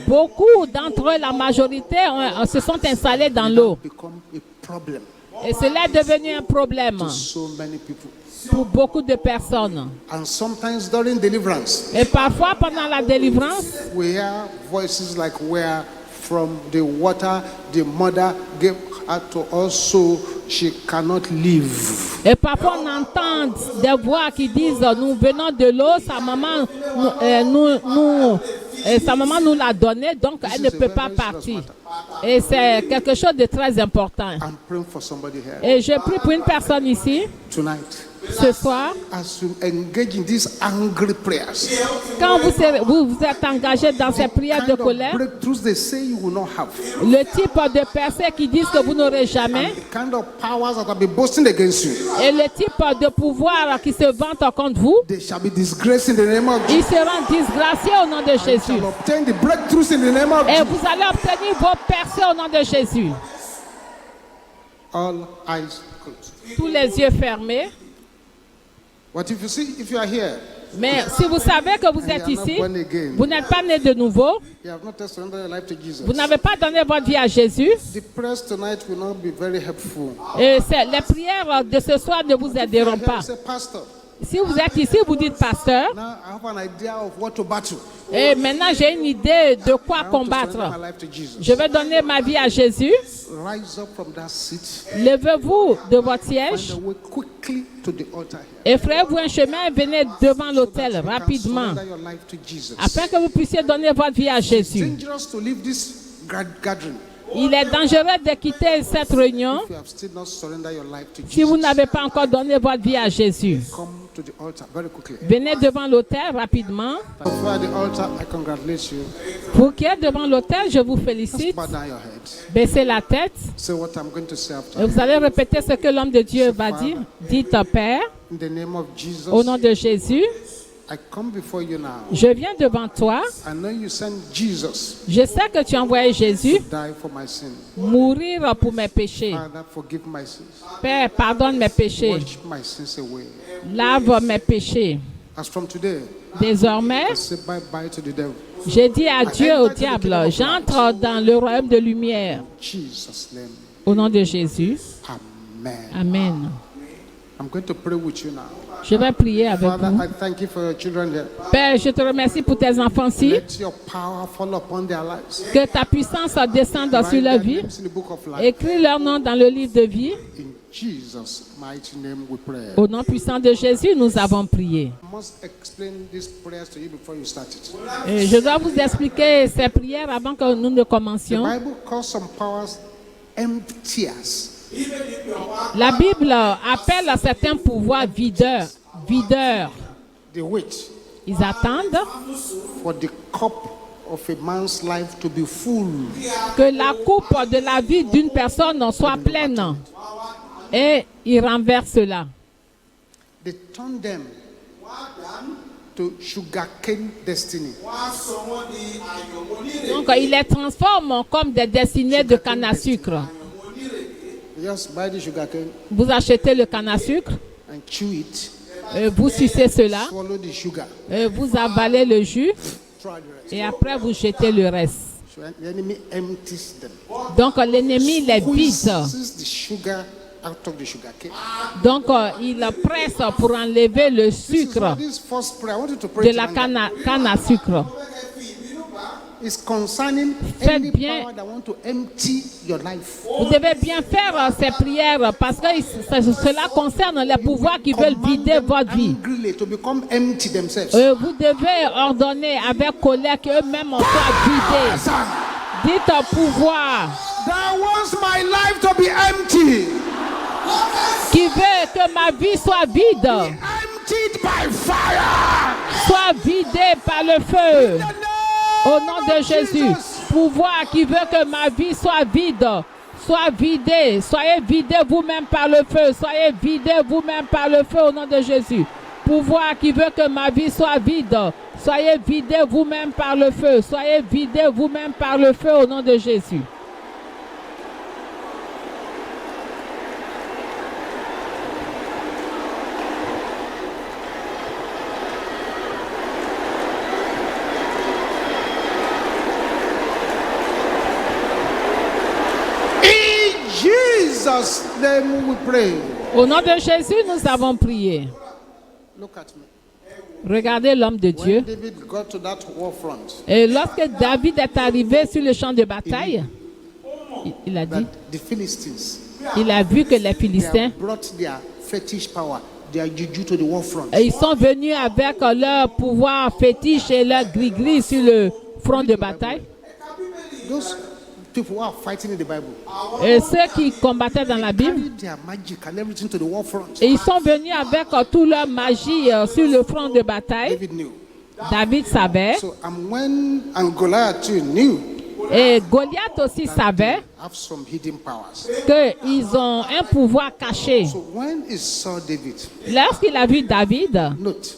Beaucoup d'entre eux, la majorité, se sont installés dans l'eau. Et cela est devenu un problème pour beaucoup de personnes. And sometimes during deliverance, et parfois pendant la délivrance, we hear voices like, where from the water the mother gave her to us, so she cannot live. Et parfois on entend des voix qui disent, nous venons de l'eau, sa maman nous l'a donné, donc elle ne peut pas partir. Et c'est quelque chose de très important. Et je prie pour une personne ici. Ce soir, as you engage in these angry prayers, quand vous êtes engagé dans ces prières de colère, breakthroughs they say you will not have, le type de personnes qui disent que vous n'aurez jamais, the kind of powers that have been boasting against you, et le type de pouvoir qui se vante contre vous, they shall be disgraced in the name of ils Jesus. seront disgraciés au nom de You Jésus. shall obtain the breakthroughs in the name of Et Jesus. vous allez obtenir vos percées au nom de Jésus. All eyes closed. Tous les yeux fermés. But if you are here, Mais si vous savez que vous êtes ici, vous n'êtes pas né de nouveau, you have not yet surrendered your life to Jesus. vous n'avez pas donné votre vie à Jésus, The prayers tonight will not be very helpful. et les prières de ce soir ne vous aideront Here pas. you say, Pastor, Si vous êtes ici, vous dites pasteur, now I have an idea of what to battle. et maintenant j'ai une idée de quoi I want to combattre. surrender my life to Jesus. Je vais donner ma vie à Jésus. Rise up from that seat. Levez-vous de votre Find siège, a way quickly to the altar here. et frayez-vous un chemin et venez devant l'autel You can rapidement, surrender your life to Jesus. afin que vous puissiez donner votre vie à It's Jésus. dangerous to leave this gathering Il est dangereux de quitter cette réunion if you have still not surrendered your life to si vous Jesus. n'avez pas encore donné votre vie à Jésus. Come to the altar very quickly. Venez devant l'autel rapidement. Before the altar, I congratulate you. Vous qui êtes devant l'autel, je vous Just félicite. bow down your head. Baissez la tête. Say what I'm going to say after. Et vous allez répéter ce que l'homme de Dieu va dire. Dites Père, In the name of Jesus, au nom de Jésus, I come before you now. je viens devant toi. I know you sent Jesus Je sais que tu as envoyé Jésus to die for my sin. mourir pour mes péchés. Father, forgive my sins. Père, pardonne mes péchés. Wash my sins away. Lave mes péchés. As from today, Désormais, I say bye-bye to the devil. je dis adieu au diable. J'entre dans le royaume de lumière. In Jesus' name, Au nom de Jésus. amen. Amen. I'm going to pray with you now. Je vais prier avec Father, vous. I thank you for your children here. Père, je te remercie pour tes enfants-ci. Let your power fall upon their lives. Que ta puissance descende sur Write leur their vie. names in the book of life. Écris leur nom dans le livre de vie. In Jesus' mighty name we pray. Au nom puissant de Jésus, nous avons prié. I must explain these prayers to you before you start it. Et je dois vous expliquer ces prières avant que nous ne The commencions. Bible calls some powers emptiers. La Bible appelle à certains pouvoirs videurs. Videurs. They wait Ils attendent for the cup of a man's life to be full. que la coupe de la vie d'une personne soit pleine. Et ils renversent cela. They turn them to sugarcane destiny. Donc, ils les transforment comme des destinées de canne à sucre. You just buy the sugarcane Vous achetez le canne à sucre, and chew it, vous sucez cela, swallow the sugar, vous avalez le jus throw out the rest. et après vous jetez le reste. So the enemy empties them. Donc, l'ennemi les vide. Squeezes the sugar out of the sugarcane. Donc, il presse pour enlever le sucre This first prayer, I want you to pray de la tonight. canne à sucre. It's concerning Faites any bien. power that want to empty your life. Vous devez bien faire ces prières parce que cela concerne les pouvoirs qui veulent Command vider them votre vie. angrily to become empty themselves. Vous devez ordonner avec colère qu'eux-mêmes soient vidés. Dites au pouvoir That wants my life to be empty. qui veut que ma vie soit vide, Emptied by fire. soit vidée par le feu. Au nom de Jésus, pouvoir qui veut que ma vie soit vide, soit vidée. Soyez vidés vous-même par le feu. Soyez vidés vous-même par le feu au nom de Jésus. Pouvoir qui veut que ma vie soit vide, soyez vidés vous-même par le feu. Soyez vidés vous-même par le feu au nom de Jésus. Jesus' name we pray. Au nom de Jésus, nous avons prié. Look at me. Regardez l'homme de Dieu. When David got to that war front, Et lorsque David est arrivé sur le champ de bataille, il a dit, that the Philistines, il a vu que les they Philistins, have brought their fetish power, their juju to the war front. ils sont venus avec leur pouvoir fétiche et leur gris-gris sur le front de bataille. Those people who are fighting in the Bible. Et ceux qui combattaient dans la Bible, Carried their magic and everything to the war front. et ils sont venus avec toute leur magie sur le front de bataille. David knew. David savait. So and Goliath too knew. Et Goliath aussi savait Have some hidden powers. qu'ils ont un pouvoir caché. So when he saw David, Lorsqu'il a vu David, note,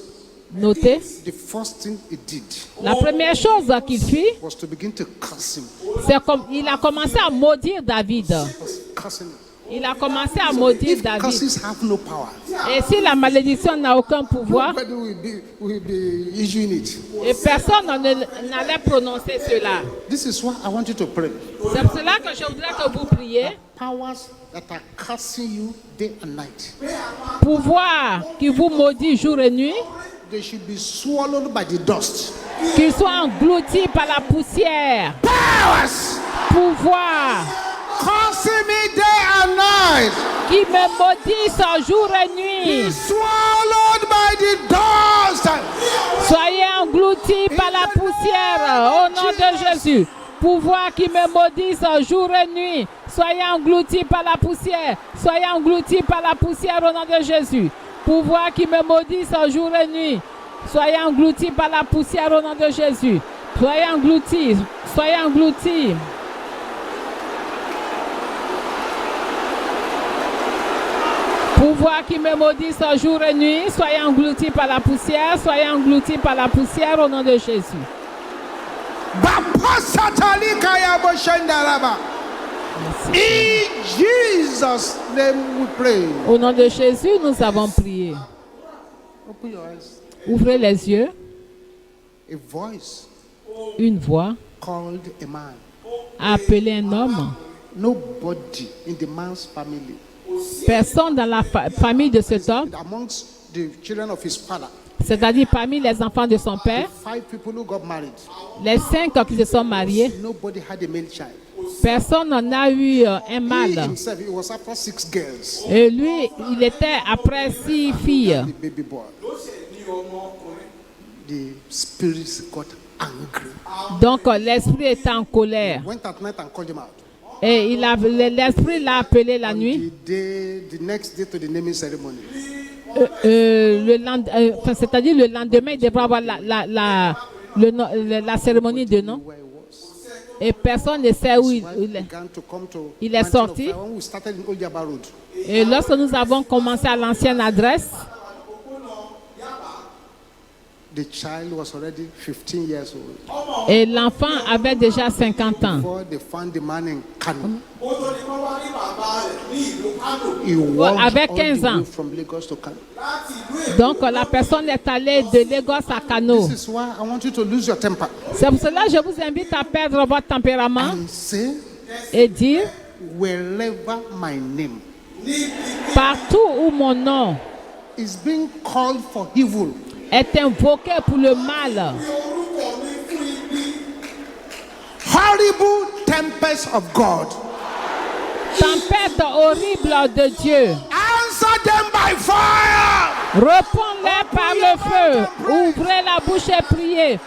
notez, the first thing he did la première chose qu'il fit, was to begin to curse him. c'est comme il a commencé à maudire David. Was cursing him. Il a commencé à maudire If David. curses have no power, Et si la malédiction n'a aucun pouvoir, nobody will be issuing it. et personne n'allait prononcer cela. This is why I want you to pray. C'est pour cela que je voudrais que vous priez. Powers that are cursing you day and night, Pouvoir qui vous maudit jour et nuit, they should be swallowed by the dust. qu'ils soient engloutis par la poussière. Powers Pouvoir cursing me day and night, qui me maudissent jour et nuit. be swallowed by the dust. Soyez engloutis par la poussière au nom de Jésus. Pouvoir qui me maudissent jour et nuit. Soyez engloutis par la poussière. Soyez engloutis par la poussière au nom de Jésus. Pouvoir qui me maudissent jour et nuit. Soyez engloutis par la poussière au nom de Jésus. Soyez engloutis. Soyez engloutis. Pouvoir qui me maudissent jour et nuit, soyez engloutis par la poussière, soyez engloutis par la poussière au nom de Jésus. In Jesus' name we pray. Au nom de Jésus, nous avons prié. Open your eyes. Ouvrez les yeux. A voice Une voix called a man. a appelé un homme. Nobody in the man's family, Personne dans la famille de cet homme, amongst the children of his father, c'est-à-dire parmi les enfants de son père, 5 people who got married, les 5 qui se sont mariés, nobody had a male child. personne n'en a eu un He mâle. himself, it was after 6 girls, Et lui, il était après 6 filles. the baby boy. The spirits got angry. Donc l'esprit était en colère. Went at night and called him out. Et l'esprit l'a appelé la nuit. The next day to the naming ceremony. C'est-à-dire le lendemain, il devrait avoir la cérémonie de nom. Where he was. Et personne ne sait où His wife il est. began to come to Il est Mountain of sorti. Fire when we started in Old Yaba Road. Et lorsque nous avons commencé à l'ancienne adresse, The child was already 15 years old et l'enfant avait déjà 50 ans. before they found the man in Kano. He walked avec all 15 the way ans. from Lagos to Kano. Donc la personne est allée de Lagos à Kano. This is why I want you to lose your temper C'est pour cela que je vous invite à perdre votre tempérament and say, et dire, wherever my name partout où mon nom is being called for evil, est invoqué pour le mal, horrible tempest of God, tempête horrible de Dieu, answer them by fire. réponds-les par le feu. Ouvrez la bouche et priez.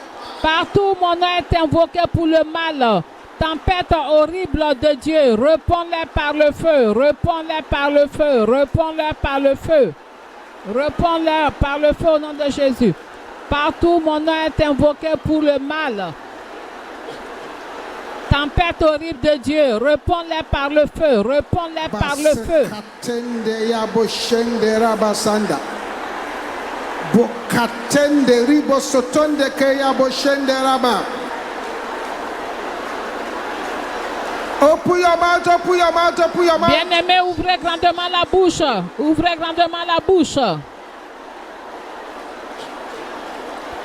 Partout où mon nom est invoqué pour le mal, tempête horrible de Dieu, réponds-les par le feu. Réponds-les par le feu. Réponds-les par le feu. Réponds-les par le feu au nom de Jésus. Partout où mon nom est invoqué pour le mal, tempête horrible de Dieu, réponds-les par le feu. Réponds-les par le feu. Basekatende yaboshende rabasanda. Bokatende ribosotonde ke yaboshende raba. Open your mouth, open your mouth, open your mouth. Bien-aimés, ouvrez grandement la bouche. Ouvrez grandement la bouche.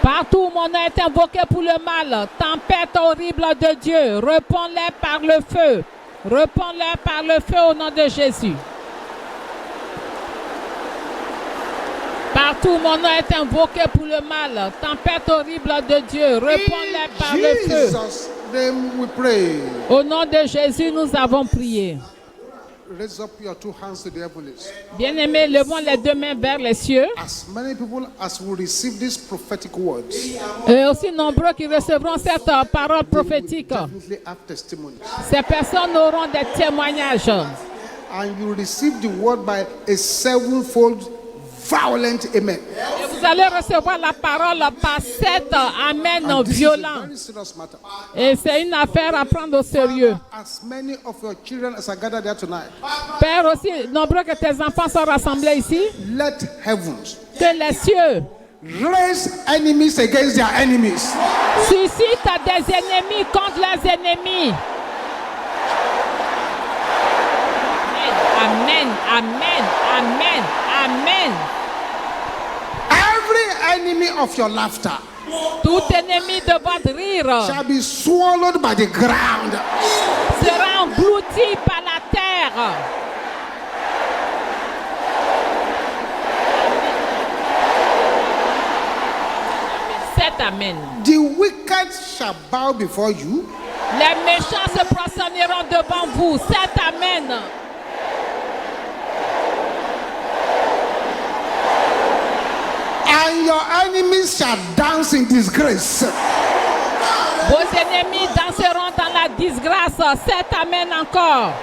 Partout où mon nom est invoqué pour le mal, tempête horrible de Dieu, réponds-les par le feu. Réponds-les par le feu au nom de Jésus. Partout où mon nom est invoqué pour le mal, tempête horrible de Dieu, réponds-les par le feu. Jesus' name we pray. Au nom de Jésus, nous avons prié. Raise up your two hands to the heavens. Bien-aimés, levons les deux mains vers les cieux. As many people as will receive these prophetic words, Et aussi nombreux qui recevront cette parole prophétique. definitely have testimonies. Ces personnes auront des témoignages. And you receive the word by a sevenfold violent amen. Et vous allez recevoir la parole par 7 amen And this is a violents. very serious matter. Et c'est une affaire à prendre au sérieux. As many of your children as are gathered there tonight, Père, aussi nombreux que tes enfants sont rassemblés ici, let heavens que les cieux raise enemies against their enemies. suscitent des ennemis contre leurs ennemis. Amen, amen, amen, amen. Every enemy of your laughter Tout ennemi de votre rire shall be swallowed by the ground. sera englouti par la terre. C'est amen. The wicked shall bow before you, Les méchants se prosterneront devant vous. C'est amen. and your enemies shall dance in disgrace. Vos ennemis danseront dans la disgrâce. C'est amen encore.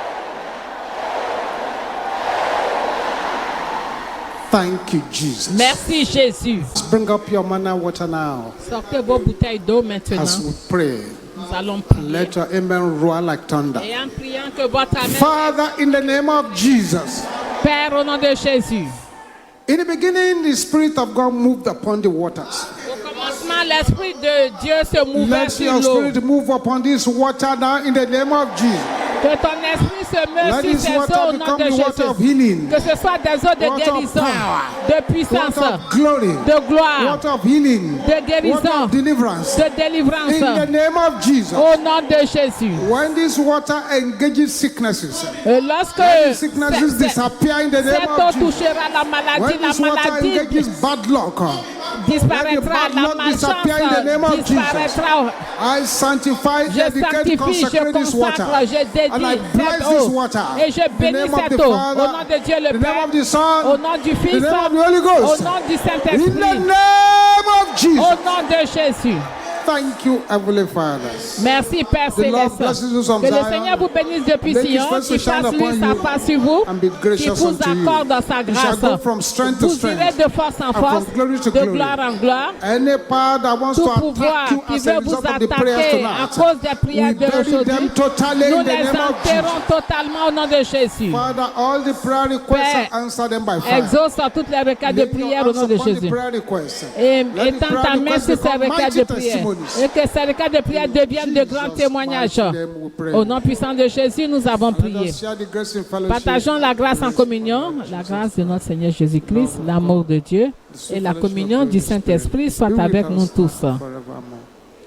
Thank you, Jesus. Merci Jésus. Bring up your manna water now Sortez vos bouteilles d'eau maintenant. as we pray. Nous allons prier. Let your amen roar like thunder. Et en priant que votre amen, Father, in the name of Jesus, Père, au nom de Jésus. in the beginning, the Spirit of God moved upon the waters. Au commencement, l'Esprit de Dieu se mouvait Let sur your l'eau. Spirit move upon this water now in the name of Jesus. Que ton esprit se meut Let sur this ces eaux water au nom become de the water of Jésus. healing, Que ce soit des eaux de water of guérison, power, de puissance, water of glory, de gloire, water of healing, de water guérison, of deliverance. de In the délivrance. name of Jesus. Au nom de Jésus. When this water engages sicknesses, Et lorsque let the sicknesses cette disappear in the name eau of Jesus. touchera la maladie, When la this water maladie engages bad luck, disparaîtra, let the bad la luck disappear in the name of malchance disparaîtra. I sanctify, Je dedicate, sanctifie, je consecrate this water. consacre, je And I dédie bless cette this eau. water. Et je In the bénis name of cette the eau. Au Father, nom de Dieu le in the name Père, of the au Son, nom du in Fils, the name of the Holy au Ghost. nom du In the Saint-Esprit, name of Jesus. au nom de Jésus. Thank you, Heavenly Father. Merci Père The Lord Céleste. blesses you from Que le Zion. Seigneur vous bénisse depuis Make His Sion, face to qu'il shine fasse upon lui sa you face sur vous, and be qu'il gracious vous unto you. accorde sa You shall grâce. go from strength to Vous irez strength de force en and from force, glory to de glory. gloire en gloire. Any power that wants Tout to pouvoir attack you qui as a veut vous result of the prayers attaquer à tonight, cause des prières we bury d'aujourd'hui, them totally nous in the les name of enterrons Jesus. totalement au nom de Jésus. Father, all the prayer requests Père, are answered them by fire. exauce toutes les requêtes de Lay your prière au hands nom de upon the Jésus. prayer requests. Et Let the étends prayer ta main requests sur ces become requêtes mighty de prière. testimonies. Et que ces requêtes de prière deviennent de grands Jesus' témoignages. mighty name we pray. Au nom puissant de Jésus, nous avons Let prié. us share the grace in fellowship. Partageons la grâce en communion, la grâce de notre Seigneur Jésus-Christ, l'amour de Dieu et la communion du Saint-Esprit soient avec nous tous. Forevermore.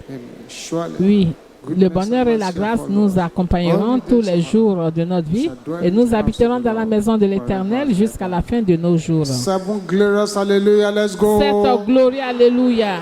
Amen. Surely, Oui, le bonheur et la grâce nous accompagneront tous les jours de notre vie et nous habiterons dans la maison de l'Éternel jusqu'à la fin de nos jours. seven glorious hallelujah. Let's go. Cette gloire, alléluia.